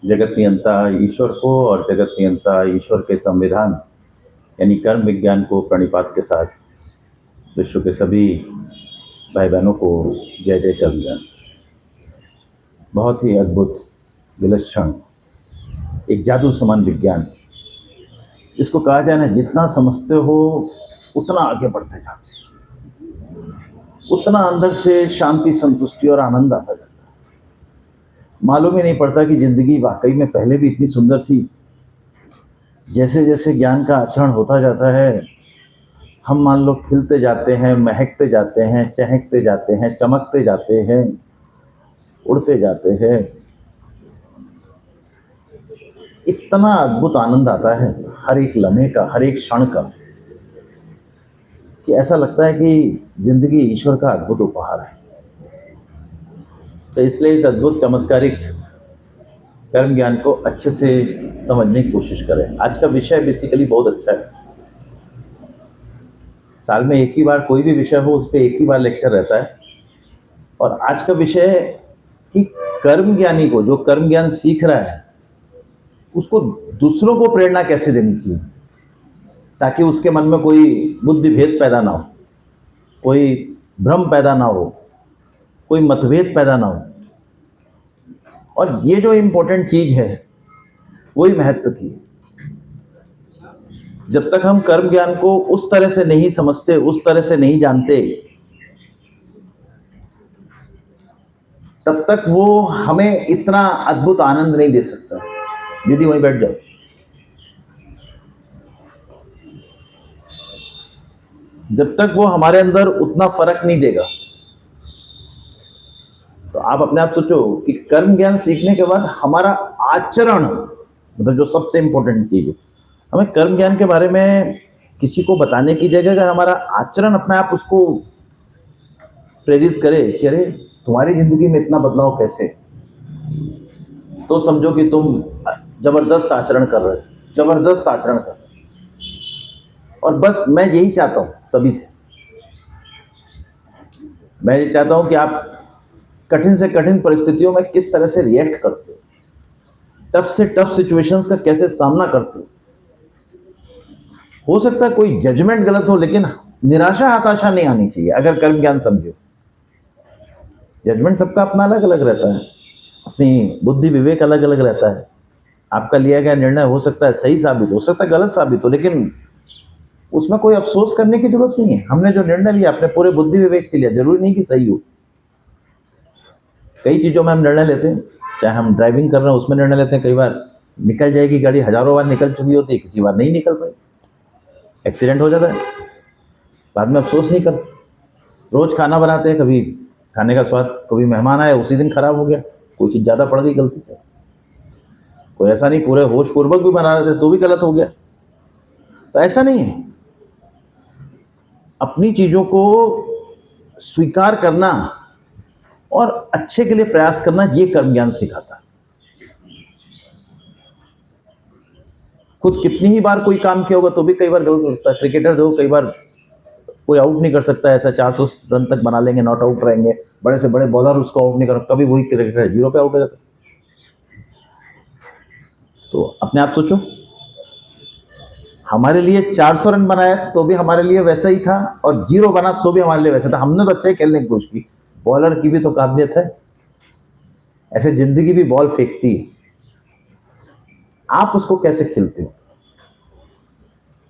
जगत नियंता ईश्वर को और जगत नियंता ईश्वर के संविधान यानी कर्म विज्ञान को प्रणिपात के साथ विश्व के सभी भाई बहनों को जय जय कविता। बहुत ही अद्भुत, विलक्षण, एक जादू समान विज्ञान। इसको कहा जाए ना, जितना समझते हो उतना आगे बढ़ते जाते हो, उतना अंदर से शांति, संतुष्टि और आनंद आता जाता है। मालूम ही नहीं पड़ता कि जिंदगी वाकई में पहले भी इतनी सुंदर थी। जैसे जैसे ज्ञान का आचरण होता जाता है, हम मान लो खिलते जाते हैं, महकते जाते हैं, चहकते जाते हैं, चमकते जाते हैं, उड़ते जाते हैं। इतना अद्भुत आनंद आता है हर एक लम्हे का, हर एक क्षण का, कि ऐसा लगता है कि जिंदगी ईश्वर का अद्भुत उपहार है। तो इसलिए इस अद्भुत चमत्कारिक कर्म ज्ञान को अच्छे से समझने की कोशिश करें। आज का विषय बेसिकली बहुत अच्छा है। साल में एक ही बार कोई भी विषय हो, उस पर एक ही बार लेक्चर रहता है। और आज का विषय है कि कर्म ज्ञानी को, जो कर्म ज्ञान सीख रहा है, उसको दूसरों को प्रेरणा कैसे देनी चाहिए, ताकि उसके मन में कोई बुद्धि भेद पैदा ना हो, कोई भ्रम पैदा ना हो, कोई मतभेद पैदा ना हो। और ये जो इम्पोर्टेंट चीज है वही महत्व की है। जब तक हम कर्म ज्ञान को उस तरह से नहीं समझते, उस तरह से नहीं जानते, तब तक वो हमें इतना अद्भुत आनंद नहीं दे सकता। दीदी वहीं बैठ जाओ। जब तक वो हमारे अंदर उतना फर्क नहीं देगा, तो आप अपने आप सोचो कि कर्म ज्ञान सीखने के बाद हमारा आचरण, मतलब जो सबसे इंपॉर्टेंट चीज है, हमें कर्म ज्ञान के बारे में किसी को बताने की जगह अगर हमारा आचरण अपने आप उसको प्रेरित करे कि अरे तुम्हारी जिंदगी में इतना बदलाव कैसे, तो समझो कि तुम जबरदस्त आचरण कर रहे हो, जबरदस्त आचरण कर रहे हो। और बस मैं यही चाहता हूं सभी से, मैं ये चाहता हूं कि आप कठिन से कठिन परिस्थितियों में किस तरह से रिएक्ट करते हो, टफ से टफ सिचुएशंस का कैसे सामना करते हो सकता है कोई जजमेंट गलत हो, लेकिन निराशा हताशा नहीं आनी चाहिए अगर कर्म ज्ञान समझो। जजमेंट सबका अपना अलग अलग रहता है, अपनी बुद्धि विवेक अलग अलग रहता है। आपका लिया गया निर्णय हो सकता है सही साबित हो सकता है गलत साबित हो, लेकिन उसमें कोई अफसोस करने की जरूरत नहीं है। हमने जो निर्णय लिया अपने पूरे बुद्धि विवेक से लिया, जरूरी नहीं कि सही हो। कई चीज़ों में हम निर्णय लेते हैं, चाहे हम ड्राइविंग कर रहे हैं उसमें निर्णय लेते हैं, कई बार निकल जाएगी गाड़ी, हजारों बार निकल चुकी होती है, किसी बार नहीं निकल पाई, एक्सीडेंट हो जाता है, बाद में अफसोस नहीं करते। रोज खाना बनाते हैं, कभी खाने का स्वाद, कभी मेहमान आए उसी दिन खराब हो गया, कोई चीज़ ज़्यादा पड़ गई गलती से, कोई ऐसा नहीं पूरे होश पूर्वक भी बना रहे थे तो भी गलत हो गया। तो ऐसा नहीं है, अपनी चीज़ों को स्वीकार करना और अच्छे के लिए प्रयास करना, ये कर्म ज्ञान सिखाता है। खुद कितनी ही बार कोई काम किया होगा तो भी कई बार गलत हो सकता है। क्रिकेटर देखो, कई बार कोई आउट नहीं कर सकता, ऐसा 400 रन तक बना लेंगे, नॉट आउट रहेंगे, बड़े से बड़े बॉलर उसको आउट नहीं कर, कभी वही क्रिकेटर जीरो पे आउट हो जाता। तो अपने आप सोचो, हमारे लिए 400 रन बनाया तो भी हमारे लिए वैसा ही था, और जीरो बना तो भी हमारे लिए वैसा था। हमने तो अच्छा ही खेलने की कोशिश की, बॉलर की भी तो काबिलियत है। ऐसे जिंदगी भी बॉल फेंकती है, आप उसको कैसे खेलते हो,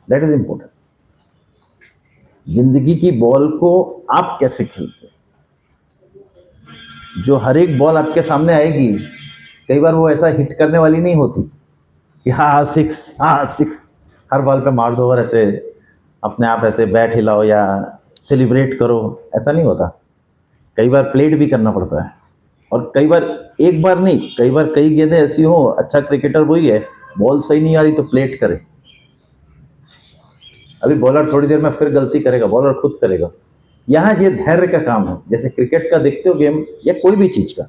दैट इज इंपॉर्टेंट। जिंदगी की बॉल को आप कैसे खेलते हो। जो हर एक बॉल आपके सामने आएगी, कई बार वो ऐसा हिट करने वाली नहीं होती कि हाँ सिक्स, हाँ सिक्स, हर बॉल पे मार दो और ऐसे अपने आप ऐसे बैट हिलाओ या सेलिब्रेट करो, ऐसा नहीं होता। कई बार प्लेट भी करना पड़ता है, और कई बार एक बार नहीं, कई बार कई गेंदें ऐसी हो, अच्छा क्रिकेटर वही है, बॉल सही नहीं आ रही तो प्लेट करे, अभी बॉलर थोड़ी देर में फिर गलती करेगा, बॉलर खुद करेगा। यहाँ ये धैर्य का काम है। जैसे क्रिकेट का देखते हो गेम, या कोई भी चीज का,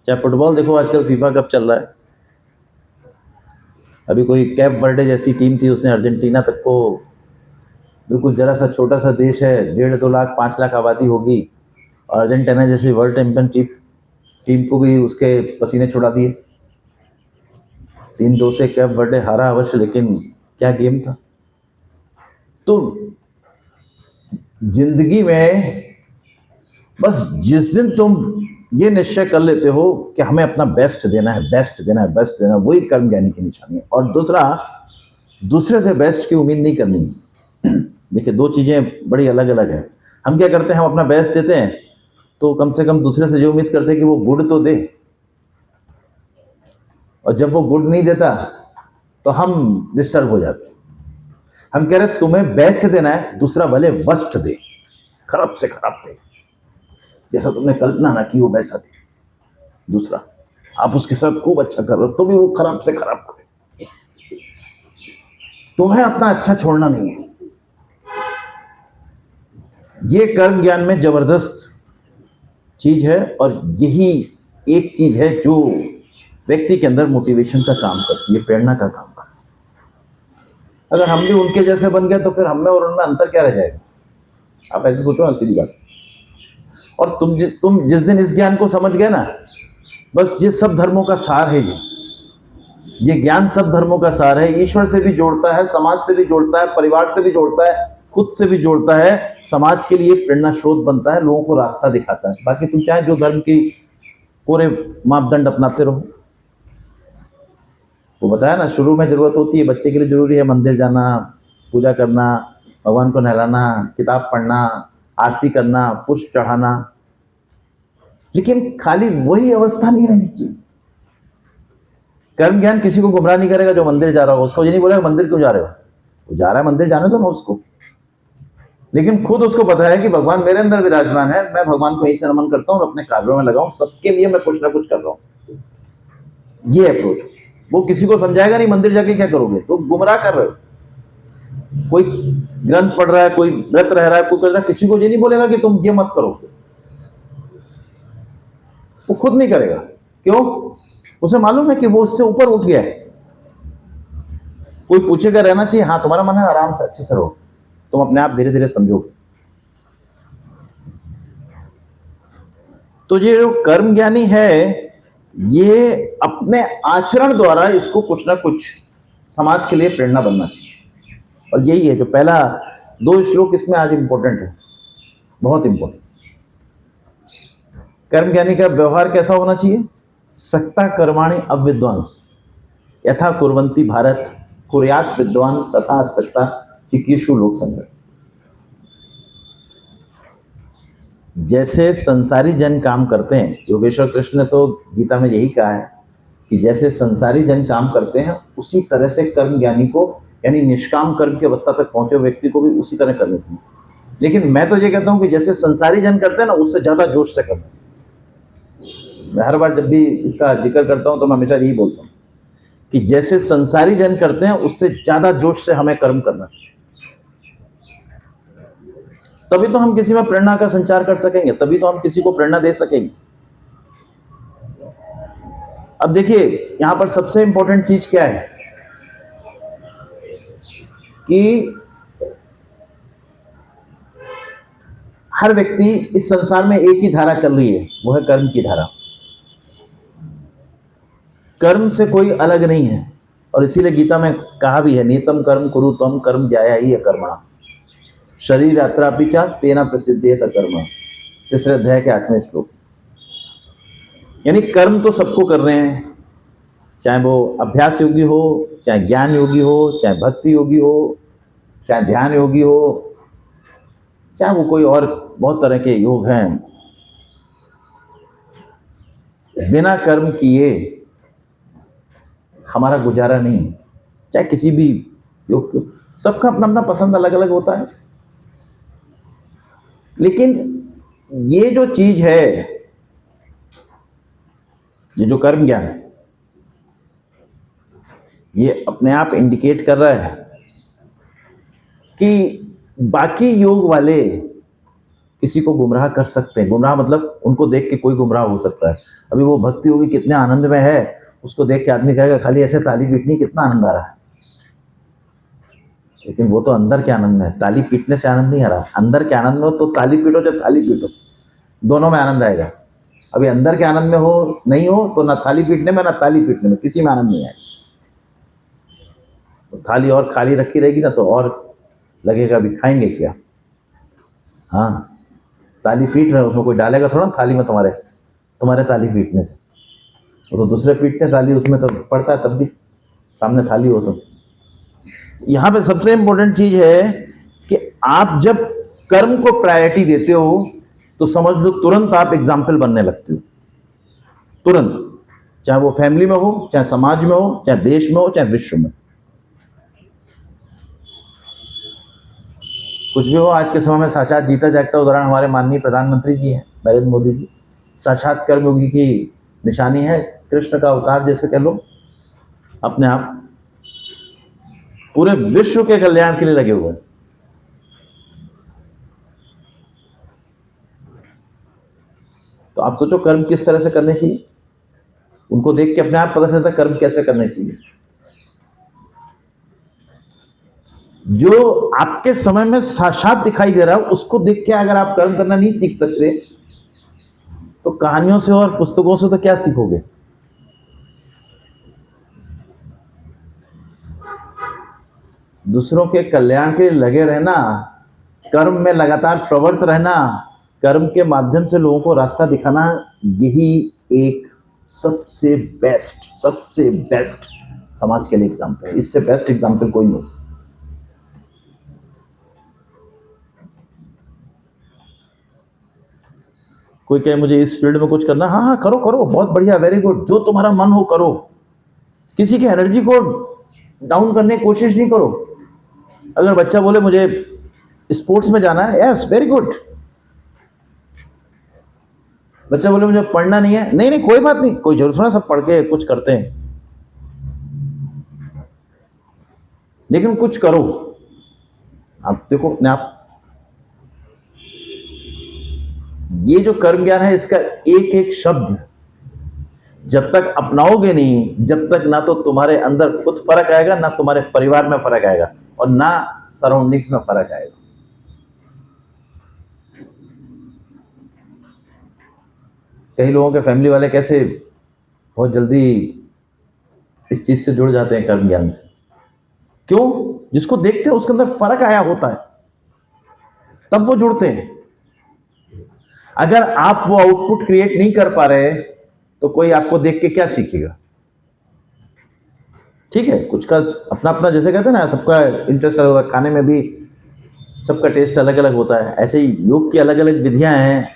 चाहे फुटबॉल देखो, आजकल फीफा कप चल रहा है, अभी कोई कैप वर्डे जैसी टीम थी, उसने अर्जेंटीना तक को, बिल्कुल जरा सा छोटा सा देश है, 1.5 2 लाख 5 लाख आबादी होगी, और अर्जेंटीना जैसी वर्ल्ड चैंपियनशिप टीम को भी उसके पसीने छुड़ा दिए। 3-2 से कैप वर्डे हारा अवश्य, लेकिन क्या गेम था। तो जिंदगी में बस जिस दिन तुम ये निश्चय कर लेते हो कि हमें अपना बेस्ट देना है, बेस्ट देना है, बेस्ट देना है, वही कर्म ज्ञानी की निशानी है। और दूसरा, दूसरे से बेस्ट की उम्मीद नहीं करनी। देखिए, दो चीजें बड़ी अलग अलग है। हम क्या करते हैं, हम अपना बेस्ट देते हैं तो कम से कम दूसरे से जो उम्मीद करते हैं कि वो गुड तो दे, और जब वो गुड नहीं देता तो हम डिस्टर्ब हो जाते हैं। हम कह रहे तुम्हें बेस्ट देना है, दूसरा भले वर्स्ट दे, खराब से खराब दे, जैसा तुमने कल्पना ना की हो वैसा दे। दूसरा, आप उसके साथ खूब अच्छा कर रहे हो तो भी वो खराब से खराब करे। तुम्हें अपना अच्छा छोड़ना नहीं है। ये कर्म ज्ञान में जबरदस्त चीज है, और यही एक चीज है जो व्यक्ति के अंदर मोटिवेशन का काम करती है, प्रेरणा का काम करती है। अगर हम भी उनके जैसे बन गए तो फिर हम में और उनमें अंतर क्या रह जाएगा। आप ऐसे सोचो ना, सीधी बात। और तुम जिस दिन इस ज्ञान को समझ गए ना, बस ये सब धर्मों का सार है। ये ज्ञान सब धर्मों का सार है। ईश्वर से भी जोड़ता है, समाज से भी जोड़ता है, परिवार से भी जोड़ता है, खुद से भी जोड़ता है, समाज के लिए प्रेरणा स्रोत बनता है, लोगों को रास्ता दिखाता है। बाकी तुम चाहे जो धर्म की पूरे मापदंड अपनाते रहो। वो बताया ना, शुरू में जरूरत होती है, बच्चे के लिए जरूरी है मंदिर जाना, पूजा करना, भगवान को नहलाना, किताब पढ़ना, आरती करना, पुष्प चढ़ाना, लेकिन खाली वही अवस्था नहीं रहनी चाहिए। कर्म ज्ञान किसी को गुमराह नहीं करेगा। जो मंदिर जा रहा हो उसको ये नहीं बोलेगा मंदिर क्यों जा रहे हो, वो जा रहा है मंदिर, जाने दो ना उसको। लेकिन खुद उसको पता है कि भगवान मेरे अंदर विराजमान है, मैं भगवान को यहीं से नमन करता हूँ और अपने कार्यों में लगाऊं, सबके लिए मैं कुछ ना कुछ कर रहा हूं। ये अप्रोच। वो किसी को समझाएगा नहीं मंदिर जाके क्या करोगे, तो गुमराह कर रहे हो। कोई ग्रंथ पढ़ रहा है, कोई व्रत रह रहा है, कोई कर रहा है, किसी को ये नहीं बोलेगा कि तुम ये मत करो, वो खुद नहीं करेगा। क्यों? उसे मालूम है कि वो उससे ऊपर उठ गया है। कोई पूछेगा रहना चाहिए, हाँ तुम्हारा मन है, आराम से अच्छे से रहो, तुम अपने आप धीरे धीरे समझोगे। तो ये जो कर्म ज्ञानी है, ये अपने आचरण द्वारा इसको कुछ ना कुछ समाज के लिए प्रेरणा बनना चाहिए। और यही है जो पहला 2 श्लोक इसमें आज इंपॉर्टेंट है, बहुत इंपॉर्टेंट। कर्म ज्ञानी का व्यवहार कैसा होना चाहिए? सक्ता कर्माणि अविद्वांस यथा कुर्वन्ति भारत कुर्यात विद्वान तथा सक्ता चिकीर्षु लोक संग्रह। जैसे संसारी जन काम करते हैं, योगेश्वर कृष्ण ने तो गीता में यही कहा है कि जैसे संसारी जन काम करते हैं उसी तरह से कर्म ज्ञानी को, यानी निष्काम कर्म की अवस्था तक पहुंचे व्यक्ति को भी उसी तरह करनी चाहिए। लेकिन मैं तो ये कहता हूं कि जैसे संसारी जन करते हैं ना, उससे ज्यादा जोश से करना। मैं हर बार जब भी इसका जिक्र करता हूं तो मैं हमेशा यही बोलता हूं कि जैसे संसारी जन करते हैं उससे ज्यादा जोश से हमें कर्म करना चाहिए। तभी तो हम किसी में प्रेरणा का संचार कर सकेंगे, तभी तो हम किसी को प्रेरणा दे सकेंगे। अब देखिए, यहां पर सबसे इंपॉर्टेंट चीज क्या है कि हर व्यक्ति इस संसार में एक ही धारा चल रही है, वो है कर्म की धारा। कर्म से कोई अलग नहीं है, और इसीलिए गीता में कहा भी है, नीतम कर्म कुरु त्वम कर्म ज्याया ही अकर्मणा शरीर यात्रापि च तेना प्रसिद्धेत अकर्मणा। 3 अध्याय के 8वें श्लोक। यानी कर्म तो सबको कर रहे हैं, चाहे वो अभ्यास योगी हो, चाहे ज्ञान योगी हो, चाहे भक्ति योगी हो, चाहे ध्यान योगी हो, चाहे वो कोई और बहुत तरह के योग हैं। बिना कर्म किए हमारा गुजारा नहीं। चाहे किसी भी योग, सबका अपना अपना पसंद अलग अलग होता है, लेकिन ये जो चीज है, ये जो कर्म ज्ञान है, ये अपने आप इंडिकेट कर रहा है कि बाकी योग वाले किसी को गुमराह कर सकते हैं। गुमराह मतलब उनको देख के कोई गुमराह हो सकता है। अभी वो भक्ति योगी कितने आनंद में है, उसको देख के आदमी कहेगा खाली ऐसे ताली पीटनी, कितना आनंद आ रहा है। लेकिन वो तो अंदर के आनंद में है, ताली पीटने से आनंद नहीं आ रहा। अंदर के आनंद में हो तो ताली पीटो चाहे थाली पीटो, दोनों में आनंद आएगा। अभी अंदर के आनंद में हो नहीं हो तो ना थाली पीटने में ना ताली पीटने में, किसी में आनंद नहीं आएगा। तो थाली और खाली रखी रहेगी ना तो और लगेगा भी खाएंगे क्या। हाँ, ताली पीट रहे हो, उसमें कोई डालेगा थोड़ा थाली में तुम्हारे तुम्हारे ताली पीटने से। वो तो दूसरे पीटते ताली, उसमें तो पड़ता है तब भी सामने थाली हो। तो यहाँ पे सबसे इंपॉर्टेंट चीज है कि आप जब कर्म को प्रायोरिटी देते हो तो समझ लो तुरंत आप एग्जाम्पल बनने लगते हो, तुरंत। चाहे वो फैमिली में हो, चाहे समाज में हो, चाहे देश में हो, चाहे विश्व में, कुछ भी हो। आज के समय में साक्षात जीता जागता उदाहरण हमारे माननीय प्रधानमंत्री जी हैं, नरेंद्र मोदी जी। साक्षात कर्मयोगी की निशानी है, कृष्ण का अवतार जैसे कह लो। अपने आप पूरे विश्व के कल्याण के लिए लगे हुए हैं। तो आप सोचो कर्म किस तरह से करने चाहिए, उनको देख के अपने आप पता चलता है कर्म कैसे करने चाहिए। जो आपके समय में साक्षात दिखाई दे रहा है उसको देख के अगर आप कर्म करना नहीं सीख सकते तो कहानियों से और पुस्तकों से तो क्या सीखोगे। दूसरों के कल्याण के लिए लगे रहना, कर्म में लगातार प्रवृत्त रहना, कर्म के माध्यम से लोगों को रास्ता दिखाना, यही एक सबसे बेस्ट समाज के लिए एग्जाम्पल है। इससे बेस्ट एग्जाम्पल कोई नहीं हो सकता। कोई कहे मुझे इस फील्ड में कुछ करना, हाँ हाँ करो करो, बहुत बढ़िया, वेरी गुड, जो तुम्हारा मन हो करो। किसी की एनर्जी को डाउन करने की कोशिश नहीं करो। अगर बच्चा बोले मुझे स्पोर्ट्स में जाना है, यस वेरी गुड। बच्चा बोले मुझे पढ़ना नहीं है, नहीं नहीं कोई बात नहीं, कोई जरूरत ना सब पढ़ के कुछ करते हैं, लेकिन कुछ करो। आप देखो अपने आप, ये जो कर्म ज्ञान है इसका एक एक शब्द जब तक अपनाओगे नहीं, जब तक ना तो तुम्हारे अंदर खुद फर्क आएगा, ना तुम्हारे परिवार में फर्क आएगा, और ना सराउंडिंग्स में फर्क आएगा। कई लोगों के फैमिली वाले कैसे बहुत जल्दी इस चीज से जुड़ जाते हैं कर्म ज्ञान से। क्यों? जिसको देखते हैं उसके अंदर फर्क आया होता है तब वो जुड़ते हैं। अगर आप वो आउटपुट क्रिएट नहीं कर पा रहे तो कोई आपको देख के क्या सीखेगा। ठीक है, कुछ का अपना अपना, जैसे कहते हैं ना, सबका इंटरेस्ट अलग होता है, खाने में भी सबका टेस्ट अलग अलग होता है। ऐसे ही योग की अलग अलग विधियां हैं,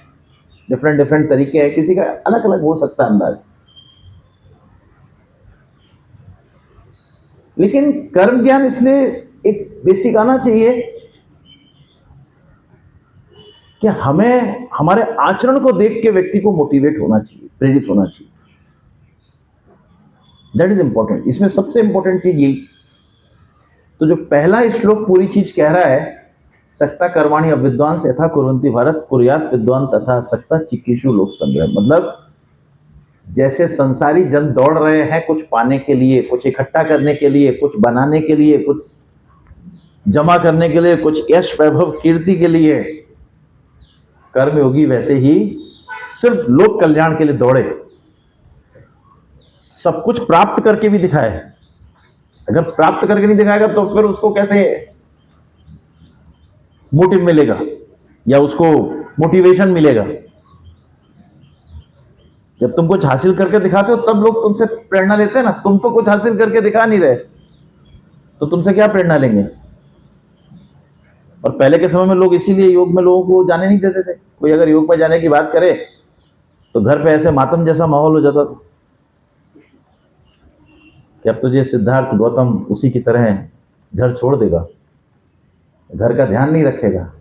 डिफरेंट तरीके हैं, किसी का अलग अलग हो सकता है अंदाज। लेकिन कर्म ज्ञान इसलिए एक बेसिक आना चाहिए कि हमें हमारे आचरण को देख के व्यक्ति को मोटिवेट होना चाहिए, प्रेरित होना चाहिए। That is important. इसमें सबसे इंपॉर्टेंट चीज यही। तो जो पहला श्लोक पूरी चीज कह रहा है, सक्ता कर्माणि अविद्वांस यथा कुर्वन्ति भारत कुर्यात् विद्वान तथा सक्ता चिकीर्षु लोक संग्रह। मतलब जैसे संसारी जन दौड़ रहे हैं कुछ पाने के लिए, कुछ इकट्ठा करने के लिए, कुछ बनाने के लिए, कुछ जमा करने के लिए, कुछ यश वैभव कीर्ति के लिए, कर्मयोगी वैसे ही सिर्फ लोक कल्याण के लिए दौड़े, सब कुछ प्राप्त करके भी दिखाए। अगर प्राप्त करके नहीं दिखाएगा तो फिर उसको कैसे मोटिव मिलेगा या उसको मोटिवेशन मिलेगा। जब तुम कुछ हासिल करके दिखाते हो तब लोग तुमसे प्रेरणा लेते हैं ना। तुम तो कुछ हासिल करके दिखा नहीं रहे तो तुमसे क्या प्रेरणा लेंगे। और पहले के समय में लोग इसीलिए योग में लोगों को जाने नहीं देते थे। कोई अगर योग में जाने की बात करे तो घर पे ऐसे मातम जैसा माहौल हो जाता था कि अब तो ये सिद्धार्थ गौतम उसी की तरह घर छोड़ देगा, घर का ध्यान नहीं रखेगा।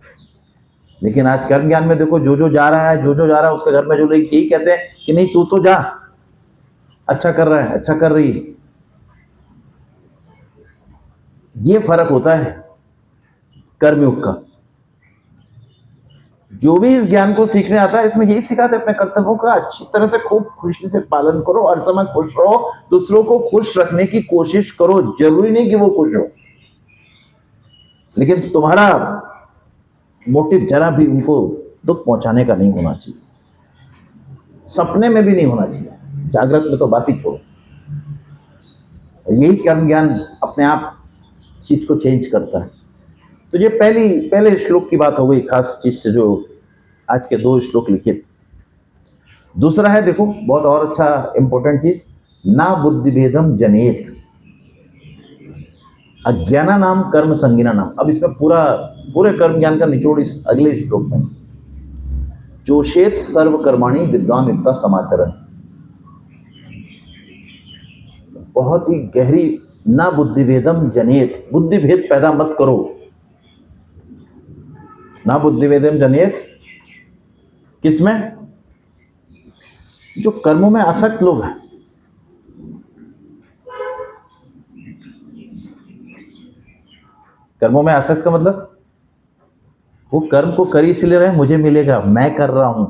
लेकिन आज कर्म ज्ञान में देखो, जो जो जा रहा है, जो जो जा रहा है, उसके घर में जो लोग यही कहते हैं कि नहीं तू तो जा, अच्छा कर रहा है, अच्छा कर रही है। ये फर्क होता है कर्मयोग का। जो भी इस ज्ञान को सीखने आता है इसमें यही सिखाते हैं, अपने कर्तव्यों का अच्छी तरह से खूब खुशी से पालन करो, हर समय खुश रहो, दूसरों को खुश रखने की कोशिश करो। जरूरी नहीं कि वो खुश हो, लेकिन तुम्हारा मोटिव जरा भी उनको दुख पहुंचाने का नहीं होना चाहिए, सपने में भी नहीं होना चाहिए, जागृत में तो बात ही छोड़ो। यही कर्म ज्ञान अपने आप चीज को चेंज करता है। तो ये पहले श्लोक की बात हो गई खास चीज से, जो आज के 2 श्लोक लिखे थे। दूसरा है, देखो बहुत और अच्छा इंपॉर्टेंट चीज, ना बुद्धि भेदम जनेत अज्ञाना नाम कर्म संगीना नाम। अब इसमें पूरे कर्म ज्ञान का निचोड़ इस अगले श्लोक में। जोशेत सर्व कर्माणि विद्वान युक्ता समाचरण, बहुत ही गहरी। ना बुद्धि भेदम जनेत, बुद्धि भेद पैदा मत करो। ना बुद्धि भेदम जनेत किसमें? जो कर्मों में आसक्त लोग हैं। कर्मों में आसक्त का मतलब, वो कर्म को कर इसलिए रहे मुझे मिलेगा, मैं कर रहा हूं,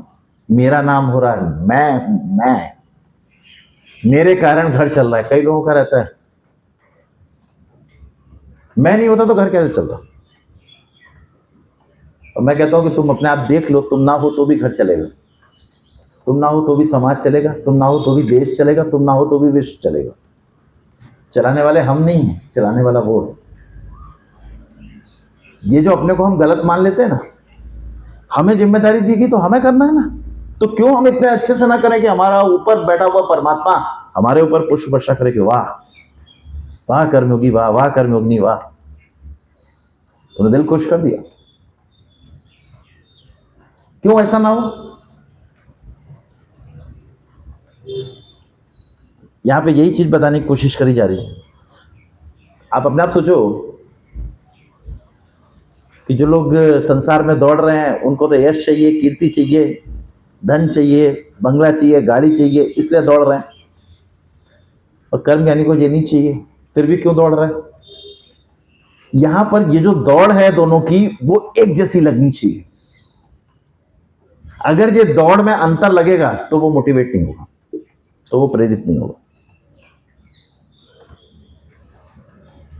मेरा नाम हो रहा है, मैं मेरे कारण घर चल रहा है। कई लोगों का रहता है, मैं नहीं होता तो घर कैसे चलता। और मैं कहता हूं कि तुम अपने आप देख लो, तुम ना हो तो भी घर चलेगा, तुम ना हो तो भी समाज चलेगा, तुम ना हो तो भी देश चलेगा, तुम ना हो तो भी विश्व चलेगा। चलाने वाले हम नहीं हैं, चलाने वाला वो है। ये जो अपने को हम गलत मान लेते हैं ना, हमें जिम्मेदारी दी गई तो हमें करना है ना, तो क्यों हम इतने अच्छे से ना करें कि हमारा ऊपर बैठा हुआ परमात्मा हमारे ऊपर पुष्प वर्षा करे कि वाह वाह कर्मयोगी, वाह वाह कर्मयोगिनी, वाह। तूने दिल खुश कर दिया। क्यों ऐसा ना हो? यहां पे यही चीज बताने की कोशिश करी जा रही है। आप अपने आप सोचो कि जो लोग संसार में दौड़ रहे हैं उनको तो यश चाहिए, कीर्ति चाहिए, धन चाहिए, बंगला चाहिए, गाड़ी चाहिए, इसलिए दौड़ रहे हैं। और कर्म ज्ञानी को ये नहीं चाहिए, फिर भी क्यों दौड़ रहे हैं? यहां पर ये जो दौड़ है दोनों की, वो एक जैसी लगनी चाहिए। अगर ये दौड़ में अंतर लगेगा तो वो मोटिवेट नहीं होगा, तो वो प्रेरित नहीं होगा।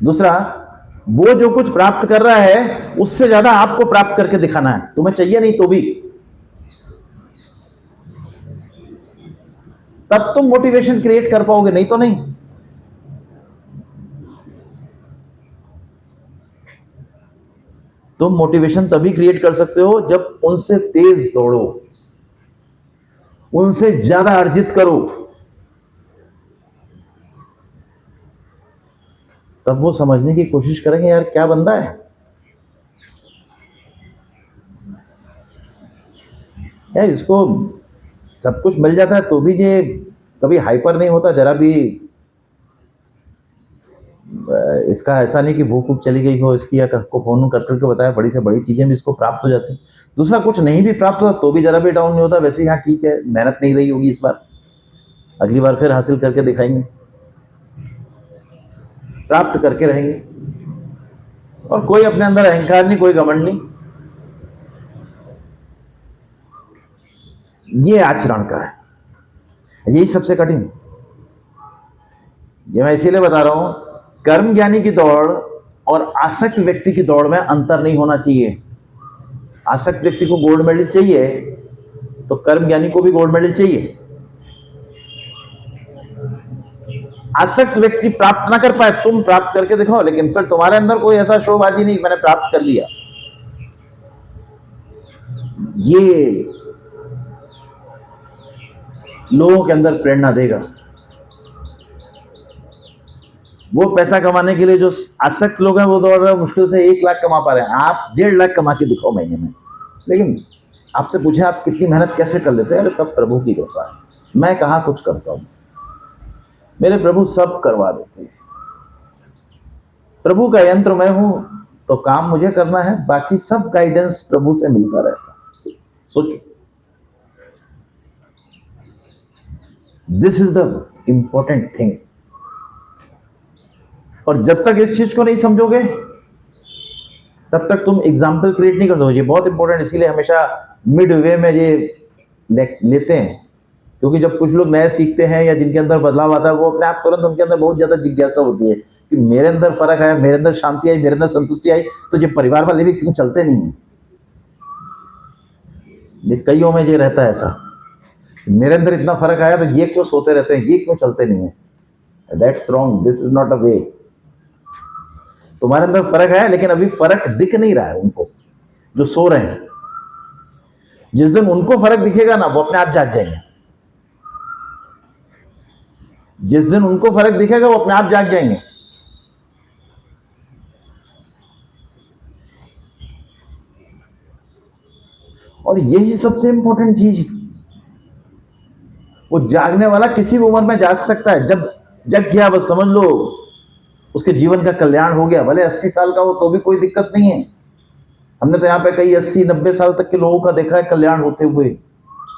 दूसरा, वो जो कुछ प्राप्त कर रहा है उससे ज्यादा आपको प्राप्त करके दिखाना है। तुम्हें चाहिए नहीं तो भी, तब तुम मोटिवेशन क्रिएट कर पाओगे, नहीं तो नहीं। तुम मोटिवेशन तभी क्रिएट कर सकते हो जब उनसे तेज दौड़ो, उनसे ज्यादा अर्जित करो, तब वो समझने की कोशिश करेंगे यार क्या बंदा है। यार इसको सब कुछ मिल जाता है तो भी ये कभी हाइपर नहीं होता जरा भी। इसका ऐसा नहीं कि भूख भूख चली गई हो इसकी, या को फोन कर करके बताया बड़ी से बड़ी चीजें भी इसको प्राप्त हो जाती हैं। दूसरा, कुछ नहीं भी प्राप्त होता तो भी जरा भी डाउन नहीं होता। वैसे हाँ ठीक है, मेहनत नहीं रही होगी इस बार, अगली बार फिर हासिल करके दिखाएंगे, प्राप्त करके रहेंगे। और कोई अपने अंदर अहंकार नहीं, कोई घमंड नहीं। ये आचरण का है, यही सबसे कठिन। ये मैं इसीलिए बता रहा हूं, कर्म ज्ञानी की दौड़ और आसक्त व्यक्ति की दौड़ में अंतर नहीं होना चाहिए। आसक्त व्यक्ति को गोल्ड मेडल चाहिए तो कर्म ज्ञानी को भी गोल्ड मेडल चाहिए। आसक्त व्यक्ति प्राप्त ना कर पाए, तुम प्राप्त करके दिखाओ, लेकिन फिर तुम्हारे अंदर कोई ऐसा शोबाजी नहीं मैंने प्राप्त कर लिया। ये लोगों के अंदर प्रेरणा देगा। वो पैसा कमाने के लिए जो आसक्त लोग हैं वो दौड़ रहे हैं, मुश्किल से 1 लाख कमा पा रहे हैं, आप 1.5 लाख कमा के दिखाओ महीने में। लेकिन आपसे पूछे आप कितनी मेहनत कैसे कर लेते हैं? अरे सब प्रभु की कृपा है, मैं कहाँ कुछ करता हूं, मेरे प्रभु सब करवा देते हैं। प्रभु का यंत्र मैं हूं तो काम मुझे करना है, बाकी सब गाइडेंस प्रभु से मिलता रहता है। सोचो, this is the important thing. और जब तक इस चीज को नहीं समझोगे तब तक तुम एग्जाम्पल क्रिएट नहीं कर सकते। ये बहुत इंपॉर्टेंट, इसीलिए हमेशा मिड वे में ये लेते हैं, क्योंकि जब कुछ लोग नए सीखते हैं या जिनके अंदर बदलाव आता है, वो अपने आप तुरंत उनके अंदर बहुत ज्यादा जिज्ञासा होती है कि मेरे अंदर फर्क आया, मेरे अंदर शांति आई, मेरे अंदर संतुष्टि आई, तो ये परिवार वाले भी क्यों चलते नहीं है? ये कईयों में ये रहता है ऐसा, मेरे अंदर इतना फर्क आया तो ये क्यों सोते रहते हैं, ये क्यों चलते नहीं है? That's wrong, this is not a way. तुम्हारे अंदर फर्क है, लेकिन अभी फर्क दिख नहीं रहा है उनको जो सो रहे हैं। जिस दिन उनको फर्क दिखेगा ना, वो अपने आप जाग जाएंगे। जिस दिन उनको फर्क दिखेगा वो अपने आप जाग जाएंगे। और यही सबसे इंपॉर्टेंट चीज, वो जागने वाला किसी भी उम्र में जाग सकता है। जब जग गया बस समझ लो उसके जीवन का कल्याण हो गया। भले 80 साल का हो तो भी कोई दिक्कत नहीं है। हमने तो यहाँ पे कई 80-90 साल तक के लोगों का देखा है कल्याण होते हुए।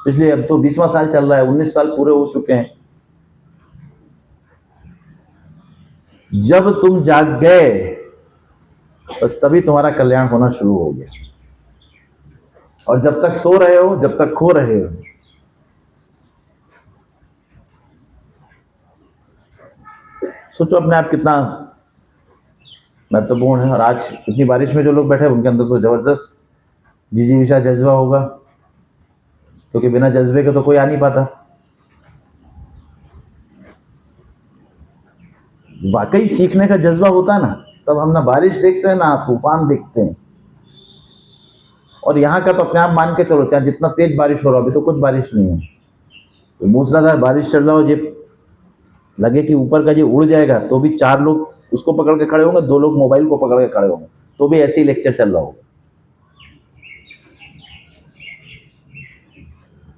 पिछले अब तो 20वां साल चल रहा है, 19 साल पूरे हो चुके हैं। जब तुम जाग गए बस तभी तुम्हारा कल्याण होना शुरू हो गया। और जब तक सो रहे हो, जब तक खो रहे हो। सोचो अपने आप कितना महत्वपूर्ण है। और आज इतनी बारिश में जो लोग बैठे हैं उनके अंदर तो जबरदस्त जिजीविषा जज्बा होगा, क्योंकि बिना जज्बे के तो कोई आ नहीं पाता। वाकई सीखने का जज्बा होता है ना, तब हम ना बारिश देखते हैं ना तूफान देखते हैं। और यहाँ का तो अपने आप मान के चलो, चाहे जितना तेज बारिश हो रहा, अभी तो कुछ बारिश नहीं है, तो मूसलाधार बारिश चल रहा हो, ये लगे कि ऊपर का ये उड़ जाएगा, तो भी 4 लोग उसको पकड़ के खड़े होंगे, 2 लोग मोबाइल को पकड़ के खड़े होंगे, तो भी ऐसे ही लेक्चर चल रहा होगा।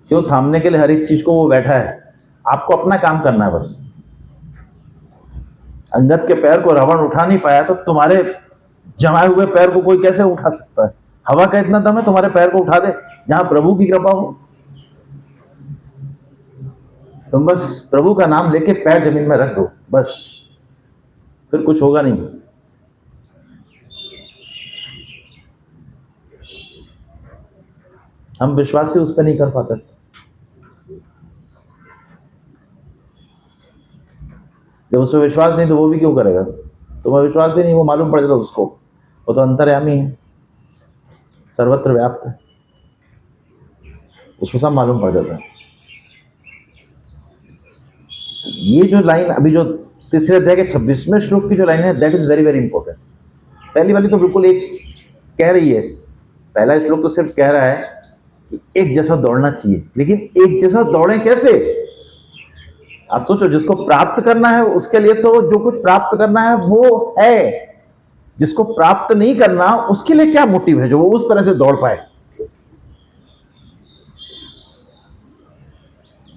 क्यों? थामने के लिए हर एक चीज को वो बैठा है। आपको अपना काम करना है बस। अंगद के पैर को रावण उठा नहीं पाया, तो तुम्हारे जमाए हुए पैर को कोई कैसे उठा सकता है? हवा का इतना दम है तुम्हारे पैर को उठा दे, जहां प्रभु की कृपा हो। तुम बस प्रभु का नाम लेके पैर जमीन में रख दो, बस, फिर कुछ होगा नहीं। हम विश्वास ही उस पर नहीं कर पाते। जब उस पर विश्वास नहीं तो वो भी क्यों करेगा? तुम्हें विश्वास ही नहीं, वो मालूम पड़ जाता उसको। वो तो अंतर्यामी है, सर्वत्र व्याप्त है, उसको सब मालूम पड़ जाता है। ये जो लाइन अभी जो तीसरे अध्याय के 26वें श्लोक की जो लाइन है, that is very very important. पहली वाली तो बिल्कुल एक कह रही है, पहला श्लोक तो सिर्फ कह रहा है कि एक जैसा दौड़ना चाहिए, लेकिन एक जैसा दौड़े कैसे? आप सोचो, जिसको प्राप्त करना है उसके लिए तो जो कुछ प्राप्त करना है वो है, जिसको प्राप्त नहीं करना उसके लिए क्या मोटिव है जो वो उस तरह से दौड़ पाए?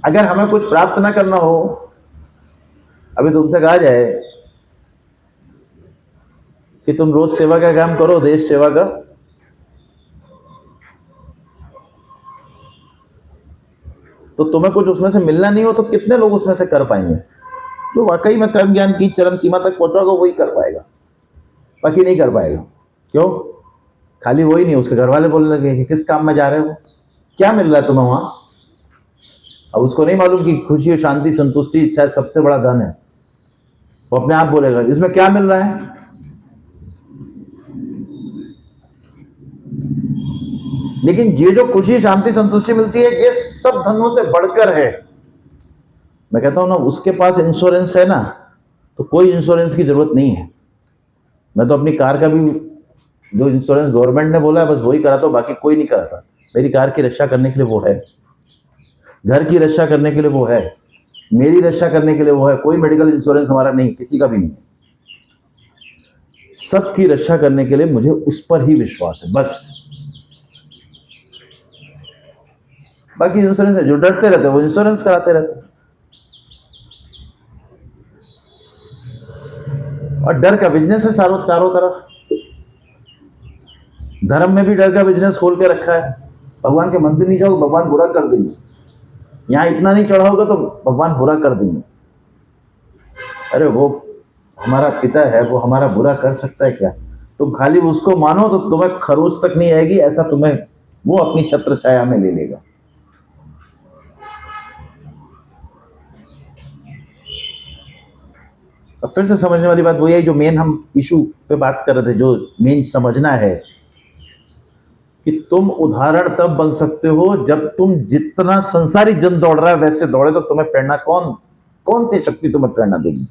अगर हमें कुछ प्राप्त ना करना हो, अभी तुमसे कहा जाए कि तुम रोज सेवा का काम करो, देश सेवा का, तो तुम्हें कुछ उसमें से मिलना नहीं हो, तो कितने लोग उसमें से कर पाएंगे? जो वाकई में कर्म ज्ञान की चरम सीमा तक पहुंचा वही कर पाएगा, बाकी नहीं कर पाएगा। क्यों? खाली वही नहीं, उसके घर वाले बोलने लगे कि किस काम में जा रहे हो, क्या मिल रहा है तुम्हें वहां? अब उसको नहीं मालूम कि खुशी, शांति, संतुष्टि शायद सबसे बड़ा धन है। वो अपने आप बोलेगा इसमें क्या मिल रहा है? लेकिन ये जो खुशी, शांति, संतुष्टि मिलती है, ये सब धनों से बढ़कर है। मैं कहता हूं ना, उसके पास इंश्योरेंस है ना, तो कोई इंश्योरेंस की जरूरत नहीं है। मैं तो अपनी कार का भी जो इंश्योरेंस गवर्नमेंट ने बोला है बस वही कराता हूं, बाकी कोई नहीं कराता। मेरी कार की रक्षा करने के लिए वो है, घर की रक्षा करने के लिए वो है, मेरी रक्षा करने के लिए वो है। कोई मेडिकल इंश्योरेंस हमारा नहीं, किसी का भी नहीं है। सबकी रक्षा करने के लिए मुझे उस पर ही विश्वास है, बस। बाकी इंश्योरेंस है, जो डरते रहते हैं वो इंश्योरेंस कराते रहते हैं। और डर का बिजनेस है चारों तरफ। धर्म में भी डर का बिजनेस खोल के रखा है। भगवान के मंदिर नहीं जाओ, भगवान बुरा कर देंगे। यहां इतना नहीं चढ़ाओगे तो भगवान बुरा कर देंगे। अरे वो हमारा पिता है, वो हमारा बुरा कर सकता है क्या? तुम खाली उसको मानो तो तुम्हें खरोच तक नहीं आएगी, ऐसा तुम्हें वो अपनी छत्र छाया में ले लेगा। अब फिर से समझने वाली बात वही है जो मेन हम इशू पे बात कर रहे थे, जो मेन समझना है कि तुम उदाहरण तब बन सकते हो जब तुम जितना संसारी जन दौड़ रहा है वैसे दौड़े, तो तुम्हें प्रेरणा कौन सी शक्ति तुम्हें प्रेरणा देगी?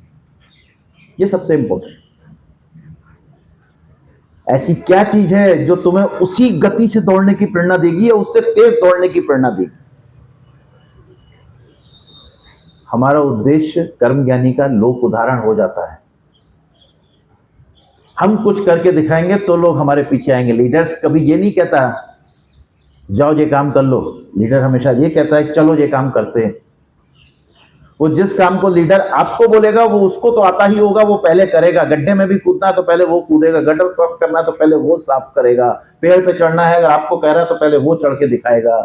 ये सबसे इंपॉर्टेंट। ऐसी क्या चीज है जो तुम्हें उसी गति से दौड़ने की प्रेरणा देगी या उससे तेज दौड़ने की प्रेरणा देगी? हमारा उद्देश्य कर्म ज्ञानी का लोक उदाहरण हो जाता है। हम कुछ करके दिखाएंगे तो लोग हमारे पीछे आएंगे। लीडर्स कभी ये नहीं कहता जाओ ये काम कर लो, लीडर हमेशा ये कहता है चलो ये काम करते हैं। वो जिस काम को लीडर आपको बोलेगा वो उसको तो आता ही होगा, वो पहले करेगा। गड्ढे में भी कूदना है तो पहले वो कूदेगा, गटर साफ करना है तो पहले वो साफ करेगा, पेड़ पे चढ़ना है अगर आपको कह रहा है तो पहले वो चढ़ के दिखाएगा।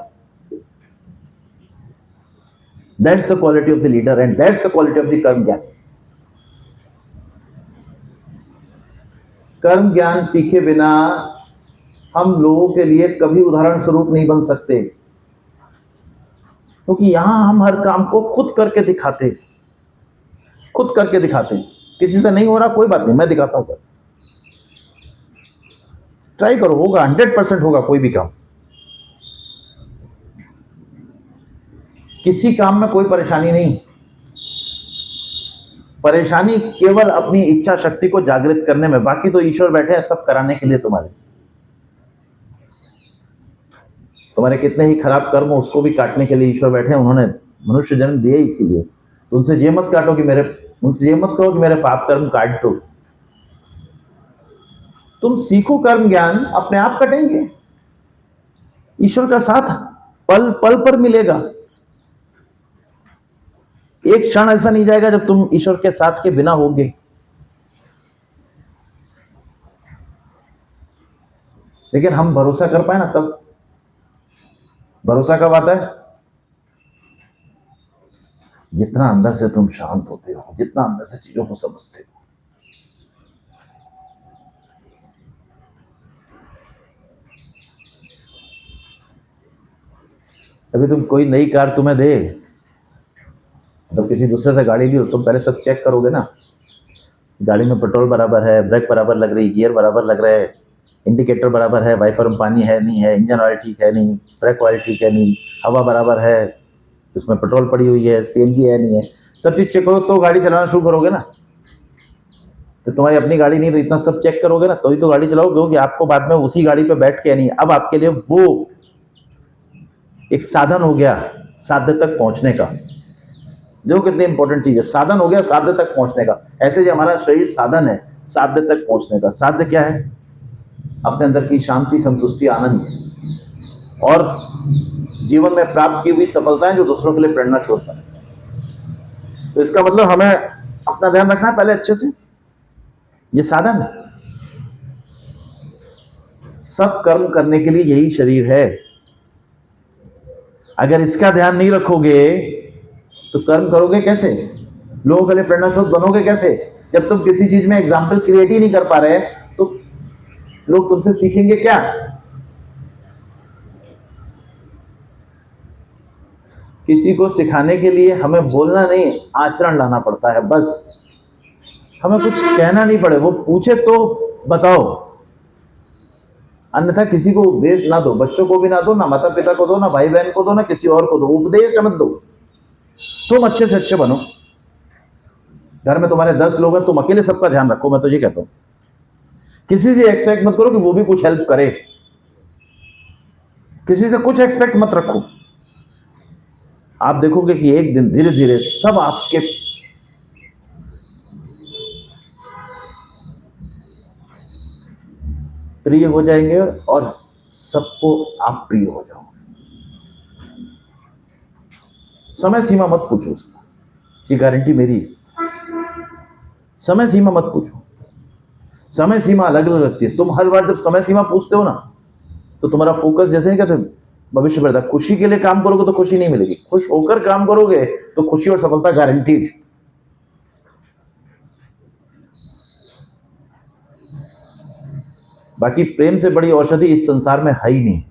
That's the quality of the leader and that's the quality of the कर्म ज्ञान। कर्म ज्ञान सीखे बिना हम लोगों के लिए कभी उदाहरण स्वरूप नहीं बन सकते, क्योंकि यहां हम हर काम को खुद करके दिखाते, खुद करके दिखाते हैं। किसी से नहीं हो रहा कोई बात नहीं, मैं दिखाता हूं, ट्राई करो, होगा, 100% होगा कोई भी काम। किसी काम में कोई परेशानी नहीं, परेशानी केवल अपनी इच्छा शक्ति को जागृत करने में। बाकी तो ईश्वर बैठे हैं सब कराने के लिए। तुम्हारे कितने ही खराब कर्म हो उसको भी काटने के लिए ईश्वर बैठे हैं। उन्होंने मनुष्य जन्म दिए इसीलिए। तो उनसे ये मत काटो कि उनसे ये मत कहो कि मेरे पाप कर्म काट दो। तुम सीखो कर्म ज्ञान, अपने आप कटेंगे। ईश्वर का साथ पल पल पर मिलेगा। एक क्षण ऐसा नहीं जाएगा जब तुम ईश्वर के साथ के बिना होगे। लेकिन हम भरोसा कर पाए ना, तब भरोसा कब आता है? जितना अंदर से तुम शांत होते हो, जितना अंदर से चीजों को समझते हो। अभी तुम कोई नई कार तुम्हें दे, तो किसी दूसरे से गाड़ी ली हो, तुम पहले सब चेक करोगे ना, गाड़ी में पेट्रोल बराबर है, ब्रेक बराबर लग रही, गियर बराबर लग रहा है, इंडिकेटर बराबर है, वाइपर में पानी है नहीं है, इंजन ऑयल ठीक है नहीं, ब्रेक ऑयल ठीक है नहीं, हवा बराबर है, इसमें पेट्रोल पड़ी हुई है, सीएनजी है नहीं है, सब चीज चेक करो तो गाड़ी चलाना शुरू करोगे ना। तो तुम्हारी अपनी गाड़ी नहीं तो इतना सब चेक करोगे ना, तो ही तो गाड़ी चलाओगे। क्योंकि आपको बाद में उसी गाड़ी पे बैठ के नहीं, अब आपके लिए वो एक साधन हो गया साध्य तक पहुंचने का। जो कितनी इंपॉर्टेंट चीज है, साधन हो गया साध्य तक पहुंचने का। ऐसे जो हमारा शरीर साधन है साध्य तक पहुंचने का। साध्य क्या है? अपने अंदर की शांति, संतुष्टि, आनंद और जीवन में प्राप्त की हुई सफलताएं जो दूसरों के लिए प्रेरणा स्रोत बने। तो इसका मतलब हमें अपना ध्यान रखना है पहले अच्छे से। ये साधन है, सब कर्म करने के लिए यही शरीर है। अगर इसका ध्यान नहीं रखोगे तो कर्म करोगे कैसे? लोगों के लिए प्रेरणा स्रोत बनोगे कैसे? जब तुम किसी चीज में एग्जाम्पल क्रिएट ही नहीं कर पा रहे तो लोग तुमसे सीखेंगे क्या? किसी को सिखाने के लिए हमें बोलना नहीं, आचरण लाना पड़ता है। बस हमें कुछ कहना नहीं पड़े, वो पूछे तो बताओ, अन्यथा किसी को उपदेश ना दो। बच्चों को भी ना दो, ना माता पिता को दो, ना भाई बहन को दो, ना किसी और को दो। उपदेश मत दो, तुम अच्छे से अच्छे बनो। घर में तुम्हारे 10 लोग हैं, तुम अकेले सबका ध्यान रखो। मैं तो ये कहता हूं किसी से एक्सपेक्ट मत करो कि वो भी कुछ हेल्प करे। किसी से कुछ एक्सपेक्ट मत रखो। आप देखोगे कि एक दिन धीरे धीरे सब आपके प्रिय हो जाएंगे और सबको आप प्रिय हो जाओगे। समय सीमा मत पूछो उसको, ये गारंटी मेरी है। समय सीमा मत पूछो, समय सीमा अलग अलग रखती है। तुम हर बार जब समय सीमा पूछते हो ना तो तुम्हारा फोकस, जैसे नहीं कहते भविष्य बढ़ता, खुशी के लिए काम करोगे तो खुशी नहीं मिलेगी, खुश होकर काम करोगे तो खुशी और सफलता गारंटीड। बाकी प्रेम से बड़ी औषधि इस संसार में है ही नहीं।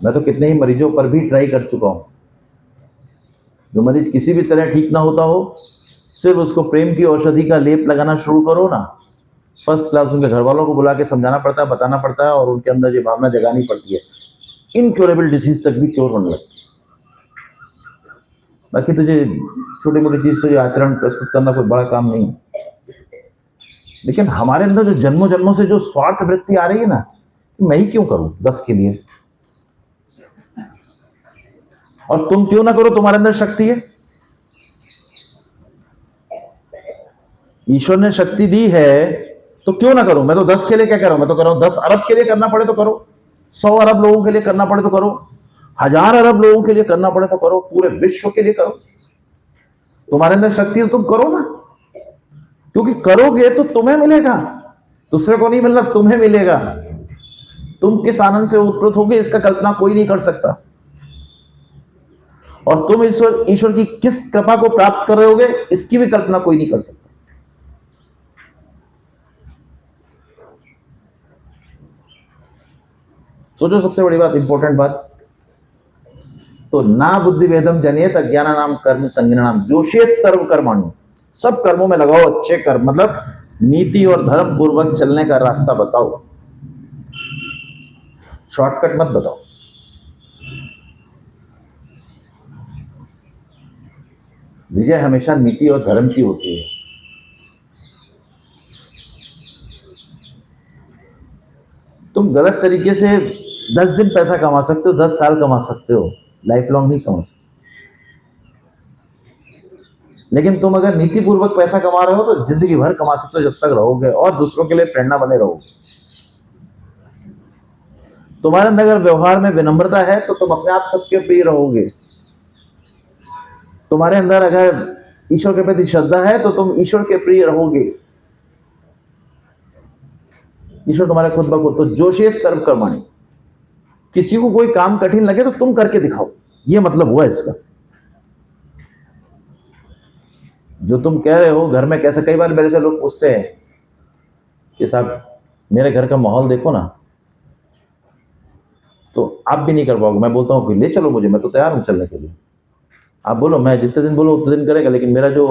मैं तो कितने ही मरीजों पर भी ट्राई कर चुका हूं। जो मरीज किसी भी तरह ठीक ना होता हो, सिर्फ उसको प्रेम की औषधि का लेप लगाना शुरू करो ना, फर्स्ट क्लास। उनके घर वालों को बुला के समझाना पड़ता है, बताना पड़ता है और उनके अंदर ये भावना जगानी पड़ती है, इनक्योरेबल डिसीज तक भी क्योर होने लगती है। बाकी तुझे छोटी मोटी चीज, तुझे आचरण प्रस्तुत करना कोई बड़ा काम नहीं है। लेकिन हमारे अंदर जो जन्मों जन्मों से जो स्वार्थ वृत्ति आ रही है ना, मैं ही क्यों करूं 10 के लिए, और तुम क्यों ना करो, तुम्हारे अंदर शक्ति है, ईश्वर ने शक्ति दी है तो क्यों ना करो। मैं तो 10 के लिए क्या कर रहा हूं, मैं तो कर रहा हूं 10 अरब के लिए करना पड़े तो करो, 100 अरब लोगों के लिए करना पड़े तो करो, 1000 अरब लोगों के लिए करना पड़े तो करो, पूरे विश्व के लिए करो। तुम्हारे अंदर शक्ति है तो तुम करो ना, क्योंकि करोगे तो तुम्हें मिलेगा, दूसरे को नहीं मिलना, तुम्हें मिलेगा। तुम किस आनंद से उत्प्रेरित होगे इसका कल्पना कोई नहीं कर सकता, और तुम ईश्वर ईश्वर की किस कृपा को प्राप्त कर रहे होगे इसकी भी कल्पना कोई नहीं कर सकता। सोचो, सबसे बड़ी बात, इंपॉर्टेंट बात, तो ना बुद्धि वेदम जनियत अज्ञाना नाम कर्म संज्ञानाम जोशियत सर्व कर्माणु, सब कर्मों में लगाओ अच्छे कर्म, मतलब नीति और धर्म पूर्वक चलने का रास्ता बताओ, शॉर्टकट मत बताओ। विजय हमेशा नीति और धर्म की होती है। तुम गलत तरीके से 10 दिन पैसा कमा सकते हो, 10 साल कमा सकते हो, लाइफ लॉन्ग नहीं कमा सकते। लेकिन तुम अगर नीति पूर्वक पैसा कमा रहे हो तो जिंदगी भर कमा सकते हो, जब तक रहोगे और दूसरों के लिए प्रेरणा बने रहोगे। तुम्हारे अंदर अगर व्यवहार में विनम्रता है तो तुम अपने आप सबके प्रिय रहोगे। तुम्हारे अंदर अगर ईश्वर के प्रति श्रद्धा है तो तुम ईश्वर के प्रिय रहोगे। ईश्वर तुम्हारे खुद ब खुद, तो जोशियत सर्व कर्माणि, किसी को कोई काम कठिन लगे तो तुम करके दिखाओ, ये मतलब हुआ इसका। जो तुम कह रहे हो घर में कैसे, कई बार मेरे से लोग पूछते हैं कि साहब मेरे घर का माहौल देखो ना, तो आप भी नहीं कर पाओगे। मैं बोलता हूँ कि ले चलो मुझे, मैं तो तैयार हूं चलने के लिए, आप बोलो, मैं जितने दिन बोलो उतने दिन करेगा, लेकिन मेरा जो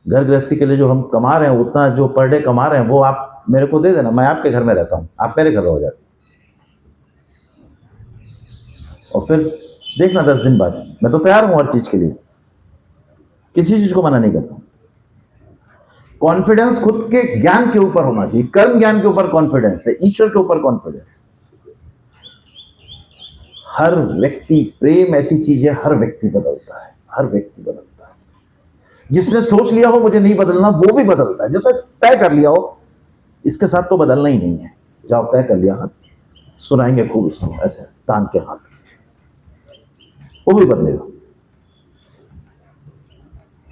घर गृहस्थी के लिए जो हम कमा रहे हैं, उतना जो पर डे कमा रहे हैं वो आप मेरे को दे देना, मैं आपके घर में रहता हूं, आप मेरे घर रहो जाए, और फिर देखना 10 दिन बाद, मैं तो तैयार हूं हर चीज के लिए, किसी चीज को मना नहीं करता। कॉन्फिडेंस खुद के ज्ञान के ऊपर होना चाहिए, कर्म ज्ञान के ऊपर कॉन्फिडेंस है, ईश्वर के ऊपर कॉन्फिडेंस। हर व्यक्ति, प्रेम ऐसी चीज है, हर व्यक्ति बदलता है, हर व्यक्ति बदलता है। जिसने सोच लिया हो मुझे नहीं बदलना, वो भी बदलता है। जिसने तय कर लिया हो इसके साथ तो बदलना ही नहीं है, जाओ तय कर लिया, हाथ सुनाएंगे खूब इसको ऐसे तान के हाथ, वो भी बदलेगा,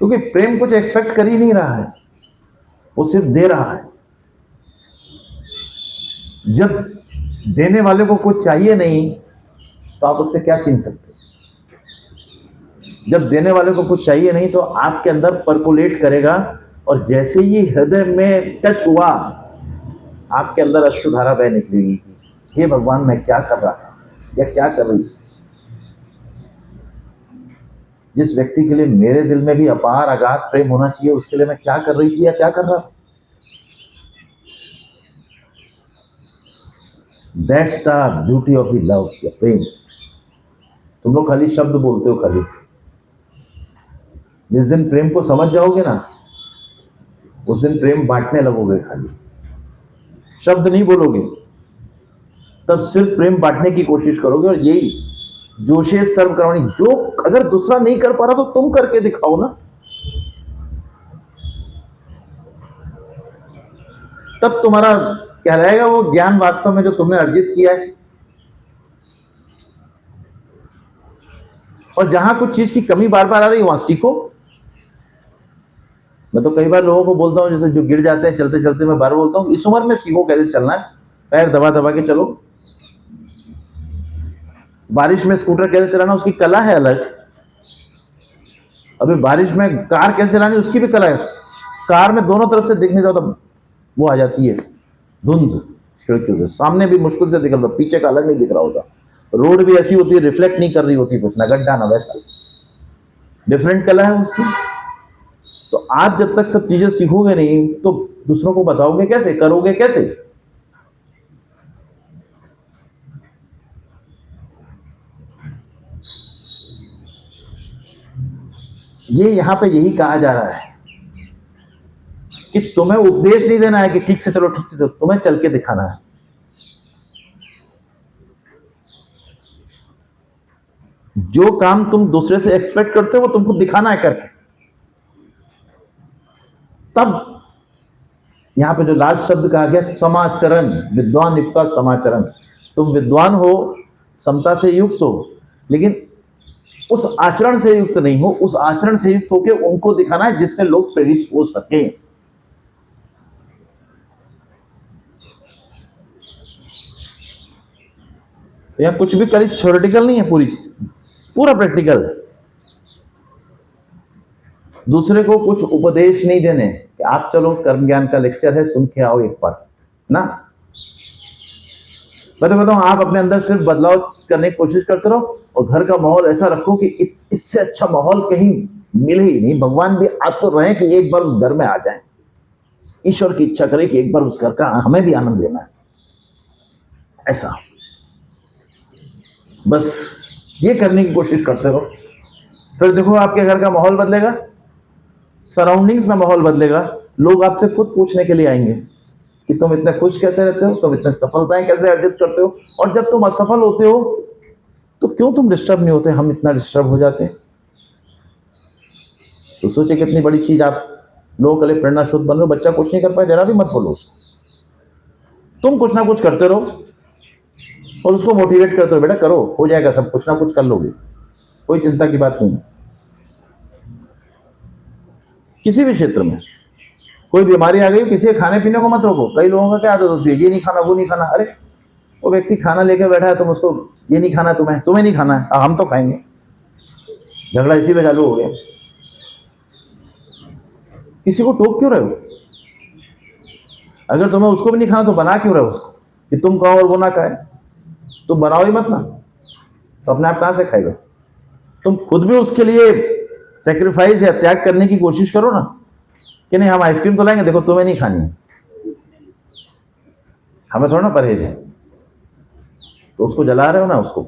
क्योंकि प्रेम कुछ एक्सपेक्ट कर ही नहीं रहा है, वो सिर्फ दे रहा है। जब देने वाले को कुछ चाहिए नहीं तो आप उससे क्या छीन सकते? जब देने वाले को कुछ चाहिए नहीं तो आपके अंदर परकोलेट करेगा, और जैसे ही हृदय में टच हुआ आपके अंदर अश्रुधारा बह निकलेगी, हे भगवान मैं क्या कर रहा था या क्या कर रही। जिस व्यक्ति के लिए मेरे दिल में भी अपार अगाध प्रेम होना चाहिए, उसके लिए मैं क्या कर रही थी या क्या कर रहा था। That's the beauty of the love, या प्रेम। तुम लोग खाली शब्द बोलते हो, खाली जिस दिन प्रेम को समझ जाओगे ना उस दिन प्रेम बांटने लगोगे, खाली शब्द नहीं बोलोगे, तब सिर्फ प्रेम बांटने की कोशिश करोगे। और यही जोशे सर्व करवानी, जो अगर दूसरा नहीं कर पा रहा तो तुम करके दिखाओ ना, तब तुम्हारा कहलाएगा वो ज्ञान वास्तव में जो तुमने अर्जित किया है। और जहां कुछ चीज की कमी बार बार आ रही वहां सीखो। मैं तो कई बार लोगों को बोलता हूं, जैसे जो गिर जाते हैं चलते चलते, मैं बार बोलता हूं इस उम्र में सीखो कैसे चलना है, पैर दबा दबा के चलो। बारिश में स्कूटर कैसे चलाना उसकी कला है अलग, अभी बारिश में कार कैसे चलानी उसकी भी कला है। कार में दोनों तरफ से देखने जाओ तो वो आ जाती है धुंध, खिड़कियों से सामने भी मुश्किल से दिख रहा, पीछे का अलग नहीं दिख रहा होता, रोड भी ऐसी होती है रिफ्लेक्ट नहीं कर रही होती कुछ, ना गड्ढा ना वैसा, डिफरेंट कला है उसकी। तो आप जब तक सब चीजें सीखोगे नहीं तो दूसरों को बताओगे कैसे, करोगे कैसे? ये यहां पे यही कहा जा रहा है कि तुम्हें उपदेश नहीं देना है कि ठीक से चलो, ठीक से चलो, तुम्हें चल के दिखाना है। जो काम तुम दूसरे से एक्सपेक्ट करते हो वो तुमको दिखाना है करके। तब यहां पे जो लास्ट शब्द कहा गया, समाचरण, विद्वान युक्ता समाचरण, तुम विद्वान हो, समता से युक्त हो, लेकिन उस आचरण से युक्त नहीं हो, उस आचरण से युक्त होकर उनको दिखाना है जिससे लोग प्रेरित हो सके। यहां कुछ भी कभी थ्योरेटिकल नहीं है, पूरा प्रैक्टिकल है। दूसरे को कुछ उपदेश नहीं देने कि आप चलो कर्म ज्ञान का लेक्चर है, सुन के आओ एक बार ना। मैं तो कहता हूं आप अपने अंदर सिर्फ बदलाव करने की कोशिश करते रहो और घर का माहौल ऐसा रखो कि इससे अच्छा माहौल कहीं मिले ही नहीं। भगवान भी आ तो रहे कि एक बार उस घर में आ जाए, ईश्वर की इच्छा करे कि एक बार उस घर का हमें भी आनंद लेना है। ऐसा बस ये करने की कोशिश करते रहो, फिर देखो आपके घर का माहौल बदलेगा, सराउंडिंग्स में माहौल बदलेगा, लोग आपसे खुद पूछने के लिए आएंगे कि तुम इतने खुश कैसे रहते हो, तुम इतने सफलताएं कैसे अर्जित करते हो, और जब तुम असफल होते हो तो क्यों तुम डिस्टर्ब नहीं होते, हम इतना डिस्टर्ब हो जाते हैं। तो सोचे कितनी बड़ी चीज, आप लोगों के लिए प्रेरणा स्रोत बन रहे हो। बच्चा कुछ नहीं कर पाए, जरा भी मत बोलो उसको, तुम कुछ ना कुछ करते रहो और उसको मोटिवेट करते रहो, बेटा करो, हो जाएगा सब, कुछ ना कुछ कर लोगे, कोई चिंता की बात नहीं। किसी भी क्षेत्र में कोई बीमारी आ गई, किसी के खाने पीने को मत रोको। कई लोगों का क्या आदत होती है, ये नहीं खाना, वो नहीं खाना। अरे वो व्यक्ति खाना लेकर बैठा है, तुम उसको ये नहीं खाना, तुम्हें नहीं खाना है, हम तो खाएंगे। झगड़ा इसी में चालू हो गया। किसी को टोक क्यों रहे हो? अगर तुम्हें उसको भी नहीं खाना तो बना क्यों रहे हो उसको कि तुम खाओ और वो ना खाए? तुम बनाओ ही मत ना, तो अपने आप कहां से खाएगा? तुम खुद भी उसके लिए सेक्रीफाइस या त्याग करने की कोशिश करो ना, कि नहीं हम आइसक्रीम तो लाएंगे, देखो तुम्हें नहीं खानी है, हमें थोड़ा ना परहेज है। तो उसको जला रहे हो ना, उसको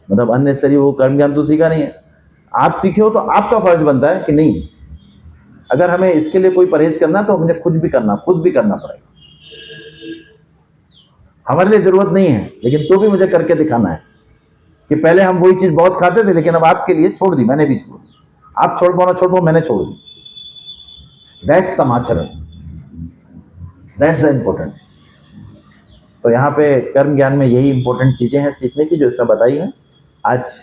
मतलब अननेसेसरी वो कर्म ज्ञान तो सीखा नहीं है। आप सीखे हो तो आपका फर्ज बनता है कि नहीं, अगर हमें इसके लिए कोई परहेज करना तो हमें खुद भी करना पड़ेगा। हमारे लिए जरूरत नहीं है, लेकिन तो भी मुझे करके दिखाना है कि पहले हम वही चीज बहुत खाते थे, लेकिन अब आपके लिए छोड़ दी, मैंने भी छोड़ दी। आप छोड़ पाओ, मैंने छोड़ दी। दैट्स समाचरण, दैट्स द इंपॉर्टेंट। तो यहाँ पे कर्म ज्ञान में यही इंपॉर्टेंट चीजें हैं सीखने की, जो इसमें बताई हैं। आज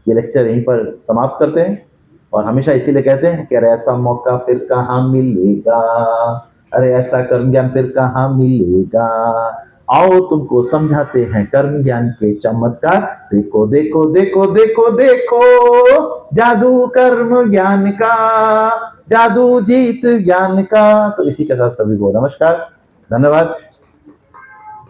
ये लेक्चर यहीं पर समाप्त करते हैं, और हमेशा इसीलिए कहते हैं कि अरे ऐसा मौका फिर कहाँ मिलेगा, अरे ऐसा कर्म ज्ञान फिर कहाँ मिलेगा, आओ तुमको समझाते हैं कर्म ज्ञान के चमत्कार। देखो देखो देखो देखो देखो, जादू कर्म ज्ञान का, जादू जीत ज्ञान का। तो इसी के साथ सभी को नमस्कार, धन्यवाद।